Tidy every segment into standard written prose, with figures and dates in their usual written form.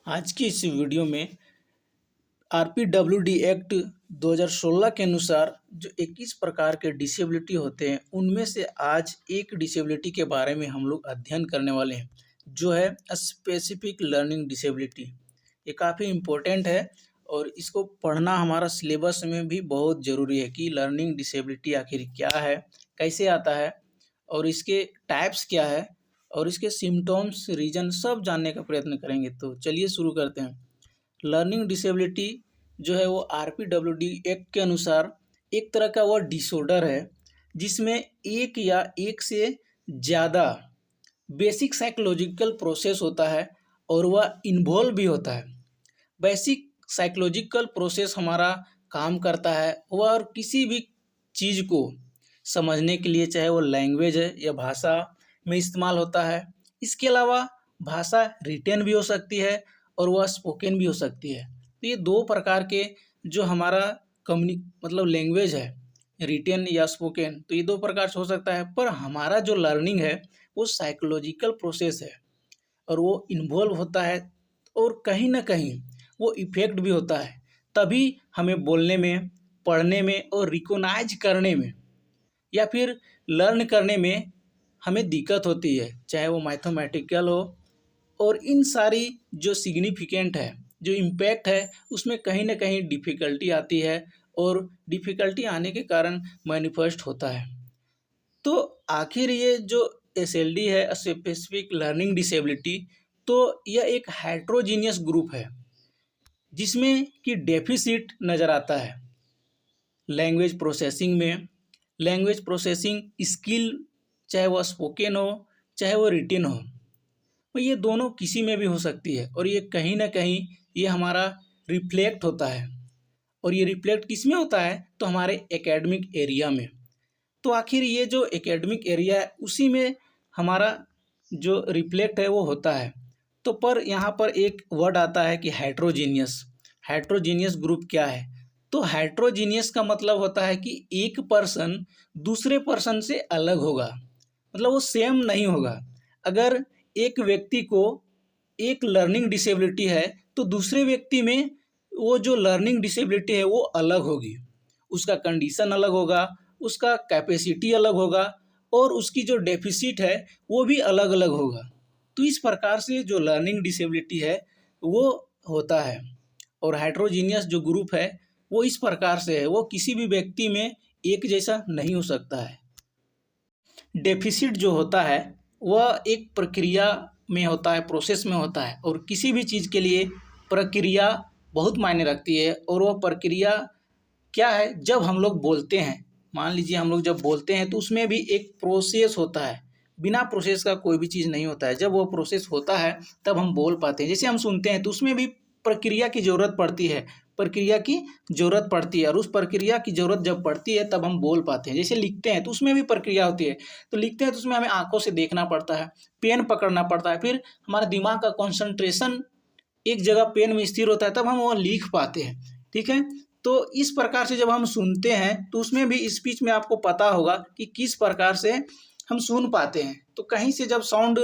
आज की इस वीडियो में आरपीडब्ल्यूडी एक्ट 2016 के अनुसार जो 21 प्रकार के डिसेबिलिटी होते हैं, उनमें से आज एक डिसेबिलिटी के बारे में हम लोग अध्ययन करने वाले हैं, जो है स्पेसिफिक लर्निंग डिसेबिलिटी। ये काफ़ी इम्पोर्टेंट है और इसको पढ़ना हमारा सिलेबस में भी बहुत ज़रूरी है कि लर्निंग डिसेबिलिटी आखिर क्या है, कैसे आता है और इसके टाइप्स क्या है और इसके सिम्टम्स, रीजन सब जानने का प्रयत्न करेंगे। तो चलिए शुरू करते हैं। लर्निंग डिसेबिलिटी जो है वो आरपीडब्ल्यूडी एक्ट के अनुसार एक तरह का वह डिसऑर्डर है जिसमें एक या एक से ज़्यादा बेसिक साइकोलॉजिकल प्रोसेस होता है और वह इन्वॉल्व भी होता है। बेसिक साइकोलॉजिकल प्रोसेस हमारा काम करता है वह और किसी भी चीज़ को समझने के लिए, चाहे वो लैंग्वेज है या भाषा में इस्तेमाल होता है। इसके अलावा भाषा रिटेन भी हो सकती है और वह स्पोकन भी हो सकती है। तो ये दो प्रकार के जो हमारा मतलब लैंग्वेज है, रिटेन या स्पोकन, तो ये दो प्रकार से हो सकता है। पर हमारा जो लर्निंग है वो साइकोलॉजिकल प्रोसेस है और वो इन्वॉल्व होता है और कहीं ना कहीं वो इफेक्ट भी होता है। तभी हमें बोलने में, पढ़ने में और रिकॉग्नाइज करने में या फिर लर्न करने में हमें दिक्कत होती है, चाहे वो मैथमेटिकल हो। और इन सारी जो सिग्निफिकेंट है, जो इम्पैक्ट है, उसमें कहीं ना कहीं डिफ़िकल्टी आती है और डिफ़िकल्टी आने के कारण मैनिफेस्ट होता है। तो आखिर ये जो एसएलडी है, स्पेसिफिक लर्निंग डिसेबिलिटी, तो यह एक हेट्रोजीनियस ग्रुप है जिसमें कि डेफिसिट नज़र आता है लैंग्वेज प्रोसेसिंग में। लैंग्वेज प्रोसेसिंग स्किल, चाहे वह स्पोकन हो चाहे वो रिटेन हो, तो ये दोनों किसी में भी हो सकती है और ये कहीं ना कहीं ये हमारा रिफ्लेक्ट होता है। और ये रिफ्लेक्ट किस में होता है? तो हमारे एकेडमिक एरिया में। तो आखिर ये जो एकेडमिक एरिया है उसी में हमारा जो रिफ्लेक्ट है वो होता है। तो पर यहाँ पर एक वर्ड आता है कि हेट्रोजीनियस। हेट्रोजीनियस ग्रुप क्या है? तो हेट्रोजीनियस का मतलब होता है कि एक पर्सन दूसरे पर्सन से अलग होगा, मतलब वो सेम नहीं होगा। अगर एक व्यक्ति को एक लर्निंग डिसेबिलिटी है तो दूसरे व्यक्ति में वो जो लर्निंग डिसेबिलिटी है वो अलग होगी, उसका कंडीशन अलग होगा, उसका कैपेसिटी अलग होगा और उसकी जो डेफिसिट है वो भी अलग अलग होगा। तो इस प्रकार से जो लर्निंग डिसेबिलिटी है वो होता है। और हेट्रोजीनियस जो ग्रुप है वो इस प्रकार से है, वो किसी भी व्यक्ति में एक जैसा नहीं हो सकता है। डेफिसिट जो होता है वह एक प्रक्रिया में होता है, प्रोसेस में होता है। और किसी भी चीज़ के लिए प्रक्रिया बहुत मायने रखती है। और वह प्रक्रिया क्या है? जब हम लोग बोलते हैं, मान लीजिए हम लोग जब बोलते हैं तो उसमें भी एक प्रोसेस होता है। बिना प्रोसेस का कोई भी चीज़ नहीं होता है। जब वो प्रोसेस होता है तब हम बोल पाते हैं। जैसे हम सुनते हैं तो उसमें भी प्रक्रिया की ज़रूरत पड़ती है, प्रक्रिया की ज़रूरत पड़ती है और उस प्रक्रिया की ज़रूरत जब पड़ती है तब हम बोल पाते हैं। जैसे लिखते हैं तो उसमें भी प्रक्रिया होती है। तो लिखते हैं तो उसमें हमें आंखों से देखना पड़ता है, पेन पकड़ना पड़ता है, फिर हमारा दिमाग का कंसंट्रेशन एक जगह पेन में स्थिर होता है, तब हम वो लिख पाते हैं। ठीक है, तो इस प्रकार से जब हम सुनते हैं तो उसमें भी स्पीच में आपको पता होगा कि किस प्रकार से हम सुन पाते हैं। तो कहीं से जब साउंड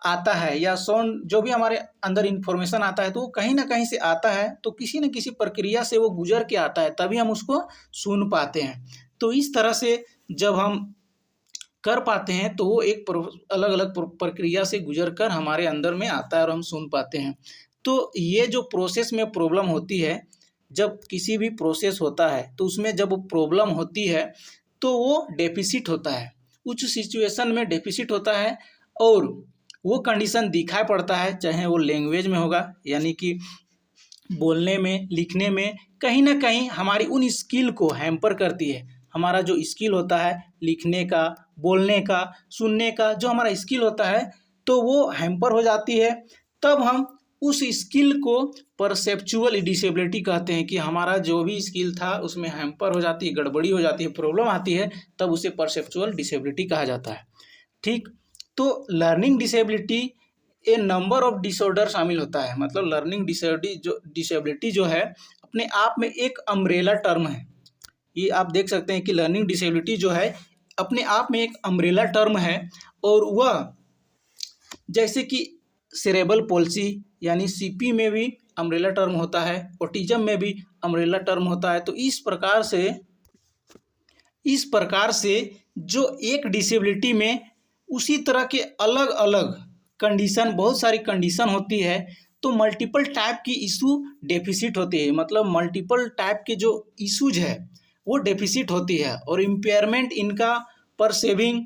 आता है या साउंड जो भी हमारे अंदर इंफॉर्मेशन आता है तो वो कहीं ना कहीं से आता है, तो किसी न किसी प्रक्रिया से वो गुजर के आता है, तभी हम उसको सुन पाते हैं। तो इस तरह से जब हम कर पाते हैं तो वो एक अलग अलग प्रक्रिया से गुजर कर हमारे अंदर में आता है और हम सुन पाते हैं। तो ये जो प्रोसेस में प्रॉब्लम होती है, जब किसी भी प्रोसेस होता है तो उसमें जब प्रॉब्लम होती है तो वो डेफिसिट होता है, उस सिचुएशन में डेफिसिट होता है और वो कंडीशन दिखाई पड़ता है, चाहे वो लैंग्वेज में होगा, यानी कि बोलने में, लिखने में, कहीं ना कहीं हमारी उन स्किल को हैम्पर करती है। हमारा जो स्किल होता है लिखने का, बोलने का, सुनने का, जो हमारा स्किल होता है तो वो हैम्पर हो जाती है। तब हम उस स्किल को परसेप्चुअल डिसेबिलिटी कहते हैं कि हमारा जो भी स्किल था उसमें हैम्पर हो जाती है, गड़बड़ी हो जाती है, प्रॉब्लम आती है, तब उसे परसेप्चुअल डिसेबिलिटी कहा जाता है। ठीक, तो learning disability A number of disorder शामिल होता है। मतलब लर्निंग डिसेबिलिटी जो है अपने आप में एक अम्ब्रेला टर्म है। ये आप देख सकते हैं कि लर्निंग डिसेबिलिटी जो है अपने आप में एक अम्ब्रेला टर्म है और वह जैसे कि सेरेब्रल पॉल्सी यानी सीपी में भी अम्ब्रेला टर्म होता है, ऑटिज्म में भी अम्ब्रेला टर्म होता है। तो इस प्रकार से जो एक डिसेबिलिटी में उसी तरह के अलग अलग कंडीशन, बहुत सारी कंडीशन होती है, तो मल्टीपल टाइप की इशू डेफिसिट होती है, मतलब मल्टीपल टाइप के जो इशूज है वो डेफिसिट होती है। और इम्पेयरमेंट इनका परसेविंग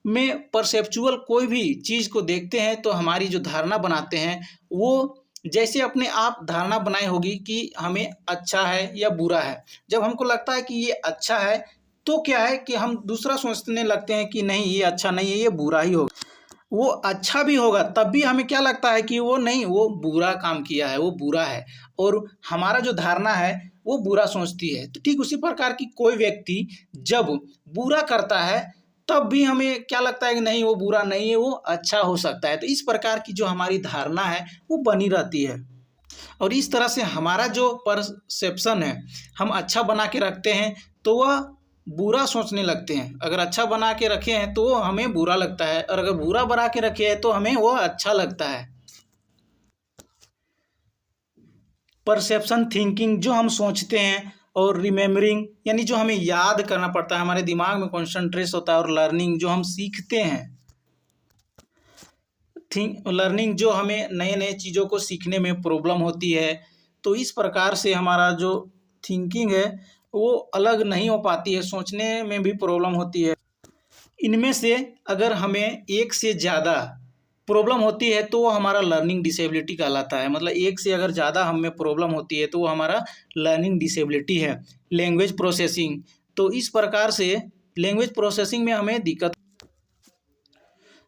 में परसेप्चुअल कोई भी चीज़ को देखते हैं तो हमारी जो धारणा बनाते हैं वो जैसे अपने आप धारणा बनाई होगी कि हमें अच्छा है या बुरा है। जब हमको लगता है कि ये अच्छा है तो क्या है कि हम दूसरा सोचने लगते हैं कि नहीं ये अच्छा नहीं है, ये बुरा ही होगा। वो अच्छा भी होगा तब भी हमें क्या लगता है कि वो नहीं, वो बुरा काम किया है, वो बुरा है, और हमारा जो धारणा है वो बुरा सोचती है। तो ठीक उसी प्रकार की कोई व्यक्ति जब बुरा करता है तब भी हमें क्या लगता है कि नहीं वो बुरा नहीं है, वो अच्छा हो सकता है। तो इस प्रकार की जो हमारी धारणा है वो बनी रहती है, और इस तरह से हमारा जो परसेप्शन है हम अच्छा बना के रखते हैं तो वह बुरा सोचने लगते हैं। अगर अच्छा बना के रखे हैं तो हमें बुरा लगता है, और अगर बुरा बना के रखे हैं तो हमें वो अच्छा लगता है। परसेप्शन थिंकिंग, जो हम सोचते हैं, और रिमेम्बरिंग यानी जो हमें याद करना पड़ता है, हमारे दिमाग में कॉन्सेंट्रेट होता है, और लर्निंग जो हम सीखते हैं, लर्निंग जो हमें नए नए चीज़ों को सीखने में प्रॉब्लम होती है। तो इस प्रकार से हमारा जो थिंकिंग है वो अलग नहीं हो पाती है, सोचने में भी प्रॉब्लम होती है। इनमें से अगर हमें एक से ज़्यादा प्रॉब्लम होती है तो वो हमारा लर्निंग डिसेबिलिटी कहलाता है। मतलब एक से अगर ज़्यादा हमें प्रॉब्लम होती है तो वो हमारा लर्निंग डिसेबिलिटी है। लैंग्वेज प्रोसेसिंग, तो इस प्रकार से लैंग्वेज प्रोसेसिंग में हमें दिक्कत।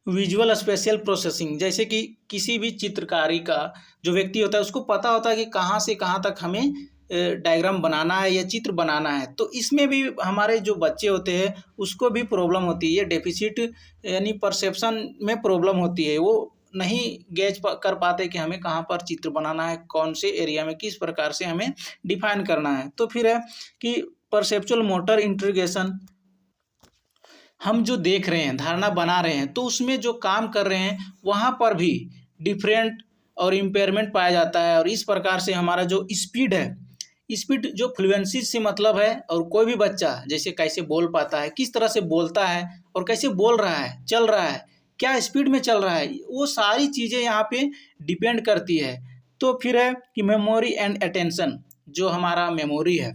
विजुअल स्पेशियल प्रोसेसिंग, जैसे कि किसी भी चित्रकारी का जो व्यक्ति होता है उसको पता होता है कि कहाँ से कहाँ तक हमें डायग्राम बनाना है या चित्र बनाना है। तो इसमें भी हमारे जो बच्चे होते हैं उसको भी प्रॉब्लम होती है, डेफिसिट यानी परसेप्शन में प्रॉब्लम होती है। वो नहीं गैज कर पाते कि हमें कहाँ पर चित्र बनाना है, कौन से एरिया में किस प्रकार से हमें डिफाइन करना है। तो फिर है कि परसेप्चुअल मोटर इंटीग्रेशन, हम जो देख रहे हैं, धारणा बना रहे हैं, तो उसमें जो काम कर रहे हैं वहाँ पर भी डिफरेंट और इम्पेयरमेंट पाया जाता है। और इस प्रकार से हमारा जो स्पीड है, स्पीड जो फ्लुएंसी से मतलब है, और कोई भी बच्चा जैसे कैसे बोल पाता है, किस तरह से बोलता है, और कैसे बोल रहा है, चल रहा है, क्या स्पीड में चल रहा है, वो सारी चीज़ें यहाँ पे डिपेंड करती है। तो फिर है कि मेमोरी एंड अटेंशन, जो हमारा मेमोरी है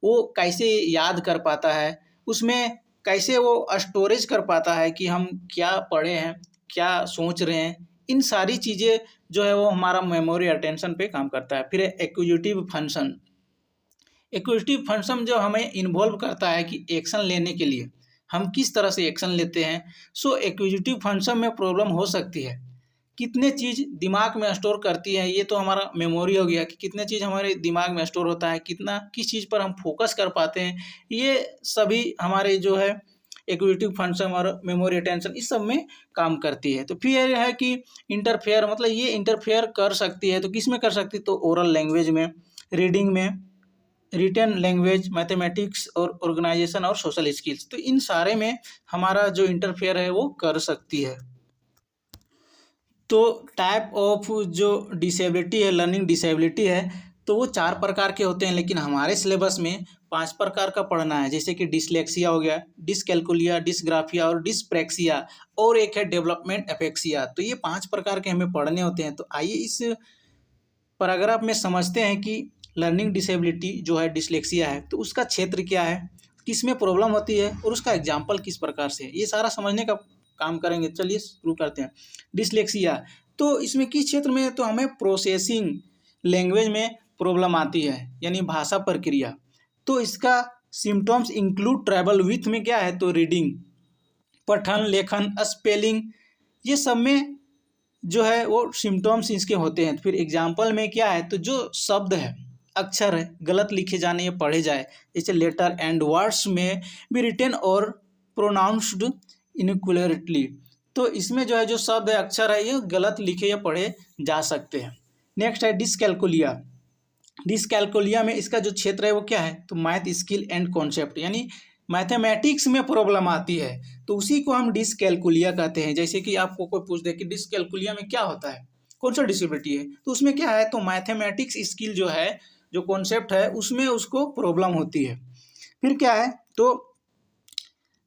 वो कैसे याद कर पाता है, उसमें कैसे वो स्टोरेज कर पाता है कि हम क्या पढ़े हैं, क्या सोच रहे हैं, इन सारी चीज़ें जो है वो हमारा मेमोरी अटेंशन पे काम करता है। फिर एक्विजिटिव फंक्शन, एक्विजिटिव फंक्शन जो हमें इन्वॉल्व करता है कि एक्शन लेने के लिए हम किस तरह से एक्शन लेते हैं। सो एक्विजिटिव फंक्शन में प्रॉब्लम हो सकती है, कितने चीज़ दिमाग में स्टोर करती है, ये तो हमारा मेमोरी हो गया कि कितने चीज़ हमारे दिमाग में स्टोर होता है, कितना किस चीज़ पर हम फोकस कर पाते हैं, ये सभी हमारे जो है एक्विजिटिव फंक्शन और मेमोरी अटेंशन इस सब में काम करती है। तो फिर है कि इंटरफेयर, मतलब ये इंटरफेयर कर सकती है, तो किस में कर सकती है, तो ओरल लैंग्वेज में, रीडिंग में, रिटन लैंग्वेज, मैथमेटिक्स और ऑर्गेनाइजेशन और सोशल स्किल्स, तो इन सारे में हमारा जो इंटरफेयर है वो कर सकती है। तो टाइप ऑफ जो डिसेबिलिटी है, लर्निंग डिसेबिलिटी है, तो वो 4 प्रकार के होते हैं, लेकिन हमारे सिलेबस में 5 प्रकार का पढ़ना है। जैसे कि डिसलेक्सिया हो गया, डिसकैल्कुलिया, डिसग्राफिया और डिसप्रेक्सिया, और एक है डेवलपमेंट एफेक्सिया। तो ये 5 प्रकार के हमें पढ़ने होते हैं। तो आइए इस पैराग्राफ में समझते हैं कि लर्निंग डिसेबिलिटी जो है डिसलेक्सिया है, तो उसका क्षेत्र क्या है, किस में प्रॉब्लम होती है, और उसका एग्जाम्पल किस प्रकार से, ये सारा समझने का काम करेंगे। चलिए शुरू करते हैं। डिसलेक्सिया, तो इसमें किस क्षेत्र में, तो हमें प्रोसेसिंग लैंग्वेज में प्रॉब्लम आती है, यानी भाषा प्रक्रिया। तो इसका सिम्टम्स इंक्लूड ट्रैवल विथ में क्या है, तो रीडिंग, पठन, लेखन, स्पेलिंग, ये सब में जो है वो सिम्टम्स इसके होते हैं। फिर एग्जाम्पल में क्या है, तो जो शब्द है, अक्षर है, गलत लिखे जाने या पढ़े जाए, जैसे लेटर एंड वर्ड्स में भी रिटेन और प्रोनाउंस्ड इनक्यूरेटली, तो इसमें जो है जो शब्द है, अक्षर है, ये गलत लिखे या पढ़े जा सकते हैं। नेक्स्ट है डिसकैल्कुलिया। डिसकैल्कुलिया में इसका जो क्षेत्र है वो क्या है, तो मैथ स्किल एंड कॉन्सेप्ट, यानी मैथमेटिक्स में प्रॉब्लम आती है, तो उसी को हम डिसकैल्कुलिया कहते हैं। जैसे कि आपको कोई पूछ दे कि डिसकैल्कुलिया में क्या होता है, कौन सा डिसेबिलिटी है, तो उसमें क्या है, तो मैथमेटिक्स स्किल जो है, जो कॉन्सेप्ट है उसमें उसको प्रॉब्लम होती है। फिर क्या है, तो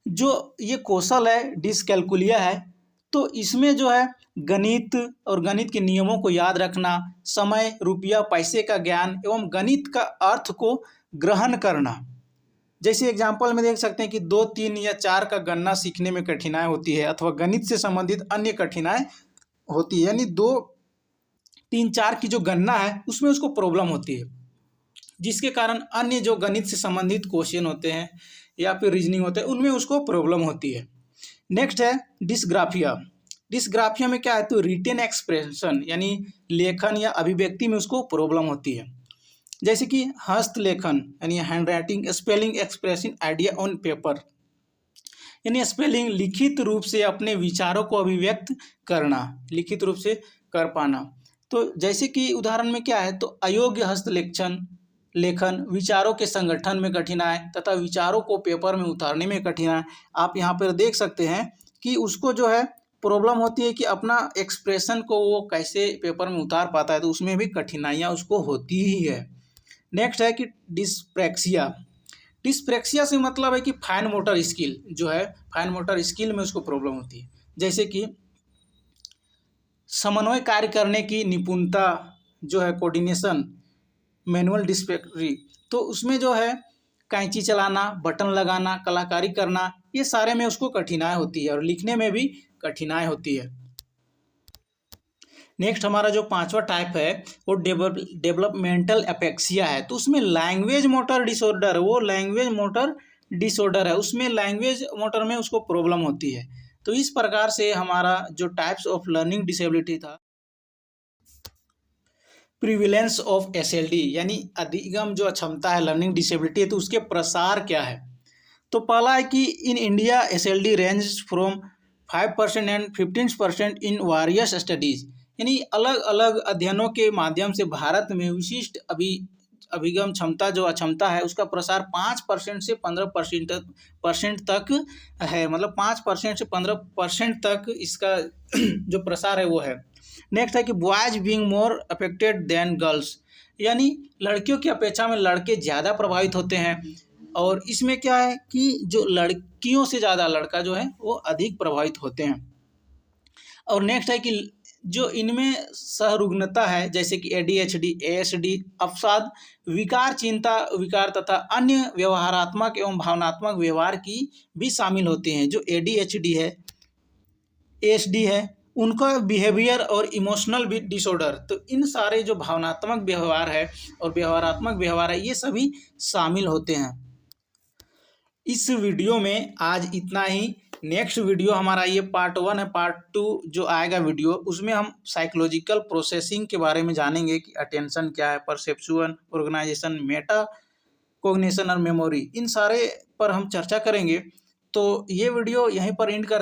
जो ये कौशल है डिसकैलकुलिया है, तो इसमें जो है गणित और गणित के नियमों को याद रखना, समय, रुपया, पैसे का ज्ञान एवं गणित का अर्थ को ग्रहण करना। जैसे एग्जाम्पल में देख सकते हैं कि 2, 3 या 4 का गणना सीखने में कठिनाई होती है अथवा गणित से संबंधित अन्य कठिनाई होती है, यानी 2, 3, 4 की जो गणना है उसमें उसको प्रॉब्लम होती है, जिसके कारण अन्य जो गणित से संबंधित क्वेश्चन होते हैं या फिर रीजनिंग होते हैं उनमें उसको प्रॉब्लम होती है। नेक्स्ट है डिस्ग्राफिया। डिस्ग्राफिया में क्या है, तो रिटेन एक्सप्रेशन यानी लेखन या अभिव्यक्ति में उसको प्रॉब्लम होती है। जैसे कि हस्तलेखन यानी hand writing, spelling, expressing idea on paper, यानी स्पेलिंग लिखित रूप से अपने विचारों को अभिव्यक्त करना, लिखित रूप से कर पाना। तो जैसे कि उदाहरण में क्या है, तो अयोग्य हस्तलेखन लेखन, विचारों के संगठन में कठिनाई तथा विचारों को पेपर में उतारने में कठिनाई। आप यहाँ पर देख सकते हैं कि उसको जो है प्रॉब्लम होती है कि अपना एक्सप्रेशन को वो कैसे पेपर में उतार पाता है, तो उसमें भी कठिनाइयाँ उसको होती ही है। नेक्स्ट है कि डिस्प्रैक्सिया। डिस्प्रैक्सिया से मतलब है कि फाइन मोटर स्किल जो है, फाइन मोटर स्किल में उसको प्रॉब्लम होती है। जैसे कि समन्वय कार्य करने की निपुणता जो है, कोऑर्डिनेशन, मैनुअल डिस्पेक्टरी, तो उसमें जो है कैंची चलाना, बटन लगाना, कलाकारी करना, ये सारे में उसको कठिनाई होती है और लिखने में भी कठिनाई होती है। नेक्स्ट हमारा जो 5वां टाइप है वो डेवलपमेंटल एपेक्सिया है। तो उसमें लैंग्वेज मोटर डिसऑर्डर, वो लैंग्वेज मोटर डिसऑर्डर है, उसमें लैंग्वेज मोटर में उसको प्रॉब्लम होती है। तो इस प्रकार से हमारा जो टाइप्स ऑफ लर्निंग डिसेबिलिटी था, प्रिविलेंस ऑफ एसएलडी यानी अधिगम जो अक्षमता है लर्निंग डिसेबिलिटी है, तो उसके प्रसार क्या है। तो पहला है कि in India SLD range from 5% and 15% in warriors studies, यानी अलग अलग अध्ययनों के माध्यम से भारत में विशिष्ट अभिगम क्षमता जो अक्षमता है उसका प्रसार 5% से 15% तक है, मतलब 5% से 15% तक इसका जो प्रसार है वो है। नेक्स्ट है कि boys being more affected than girls, यानी लड़कियों की अपेक्षा में लड़के ज़्यादा प्रभावित होते हैं, और इसमें क्या है कि जो लड़कियों से ज़्यादा लड़का जो है वो अधिक प्रभावित होते हैं। और नेक्स्ट है कि जो इनमें सहरुग्णता है, जैसे कि ADHD, ASD, अवसाद, विकार, चिंता विकार तथा अन्य व्यवहारात्मक एवं भावनात्मक व्यवहार की भी शामिल होते हैं। जो ADHD है, ASD है, उनका बिहेवियर और इमोशनल डिसऑर्डर, तो इन सारे जो भावनात्मक व्यवहार है और व्यवहारात्मक व्यवहार है ये सभी शामिल होते हैं। इस वीडियो में आज इतना ही। नेक्स्ट वीडियो हमारा ये पार्ट 1 है, पार्ट 2 जो आएगा वीडियो, उसमें हम साइकोलॉजिकल प्रोसेसिंग के बारे में जानेंगे कि अटेंशन क्या है, परसेप्शन, ऑर्गेनाइजेशन, मेटा कॉग्निशन और मेमोरी, इन सारे पर हम चर्चा करेंगे। तो ये वीडियो यहीं पर एंड कर